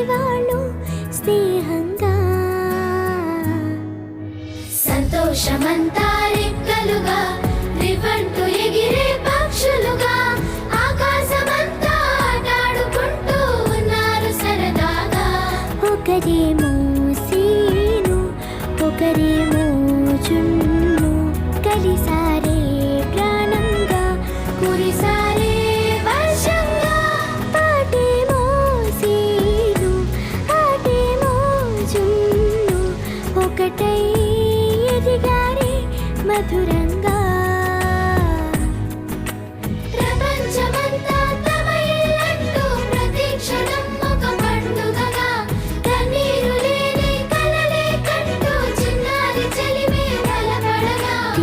వాళ్ళు స్నేహంగా సంతోషమంతా రెక్కలుగా రివంటూ ఎగిరే పక్షులుగా ఆకాశమంతా ఆటాడుకుంటూ ఉన్నారు సరదాగా. ఒకరేమో సీను ఒకరేమో చున్ను కలిసారే ప్రాణంగా కురిసారే వర్షంగా. పాటేమో సీను ఆటేమో చున్ను ఒకటై ఎదిగారే మధురంగా.